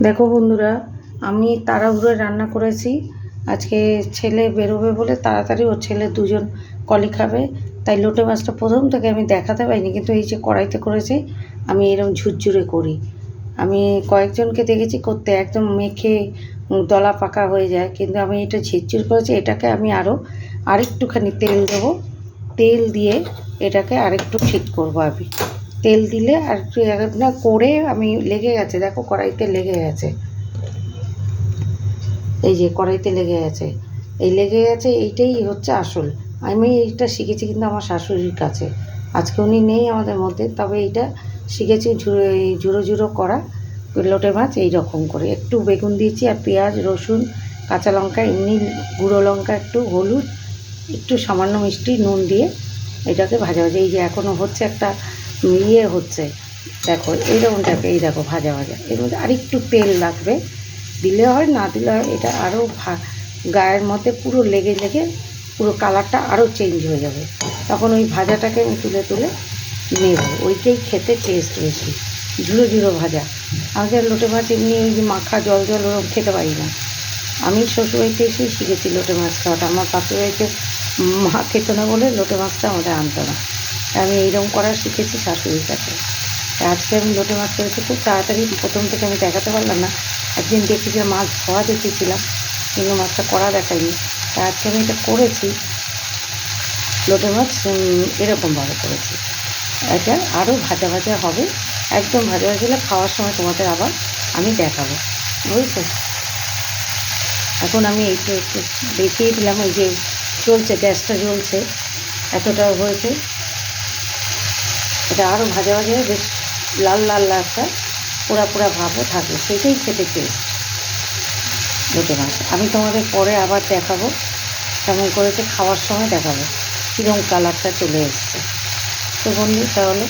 দেখো বন্ধুরা, আমি তাড়াহুড়োয় রান্না করেছি। আজকে ছেলে বেরোবে বলে তাড়াতাড়ি, ওর ছেলে দুজন কলি খাবে, তাই লোটে মাছটা প্রথম থেকে আমি দেখাতে পারিনি, কিন্তু এই যে কড়াইতে করেছি আমি এরকম ঝুরঝুরে করি। আমি কয়েকজনকে দেখেছি করতে, একদম মেখে দলা পাকা হয়ে যায়, কিন্তু আমি এটা ঝিরঝির করেছি। এটাকে আমি আরেকটুখানি তেল দেবো, তেল দিয়ে এটাকে আরেকটু ঠিক করবো। আমি তেল দিলে আর একটু না করে আমি লেগে গেছে, দেখো কড়াইতে লেগে গেছে, এই যে কড়াইতে লেগে গেছে, এই লেগে গেছে, এইটাই হচ্ছে আসল। আমি এইটা শিখেছি কিন্তু আমার শাশুড়ির কাছে। আজকে উনি নেই আমাদের মধ্যে, তবে এইটা শিখেছি ঝুড়ো ঝুড়ো করা লোটে মাছ এই রকম করে। একটু বেগুন দিয়েছি আর পেঁয়াজ, রসুন, কাঁচা লঙ্কা, এমনি গুঁড়ো লঙ্কা, একটু হলুদ, একটু সামান্য মিষ্টি, নুন দিয়ে এটাকে ভাজা ভাজা, এই যে এখনও হচ্ছে, একটা ইয়ে হচ্ছে, দেখো এইরকম টাইপের, এই দেখো ভাজা ভাজা। এর মধ্যে আরেকটু তেল লাগবে, দিলে হয় না দিলে হয়, এটা আরও গায়ের মধ্যে পুরো লেগে লেগে পুরো কালারটা আরও চেঞ্জ হয়ে যাবে। তখন ওই ভাজাটাকে আমি তুলে তুলে নেব, ওইটাই খেতে টেস্ট বেশি, ঝুড়ো ঝুড়ো ভাজা। আমাদের লোটে মাছ এমনি ওই যে মাখা জল জল ওরকম খেতে পারি না। আমি শ্বশুরবাড়িতে এসেই শিখেছি লোটে মাছ খাওয়াটা। আমার শ্বশুরবাড়িতে মা খেত না বলে লোটে মাছটা আমাদের আনতো না, আমি এইরকম করা শিখেছি শাশুড়ির কাছে। আজকে আমি লোটে মাছ করেছি খুব তাড়াতাড়ি, প্রথম থেকে আমি দেখাতে পারলাম না। একদিন দেখি যে মাছ ধোয়া দেখেছিলাম, কিন্তু মাছটা করা দেখায়নি। তা আজকে আমি এটা করেছি, লোটে মাছ এরকমভাবে করেছি। এটা আরও ভাজা ভাজা হবে, একদম ভাজা ভাজা হলে খাওয়ার সময় তোমাদের আবার আমি দেখাবো, বুঝছো? এখন আমি এইটা একটু দেখিয়ে দিলাম, এই যে চলছে, গ্যাসটা জ্বলছে, এতটা হয়েছে। এটা আরও ভাজা ভাজা বেশ লাল লাল একটা পোড়া পোড়া ভাবও থাকে, সেটাই খেতে টেস্ট লোটে মাছ। আমি তোমাদের পরে আবার দেখাবো, কেমন করেছে খাওয়ার সময় দেখাবো কীরকম কালারটা চলে এসছে। তো বন্ধু, তাহলে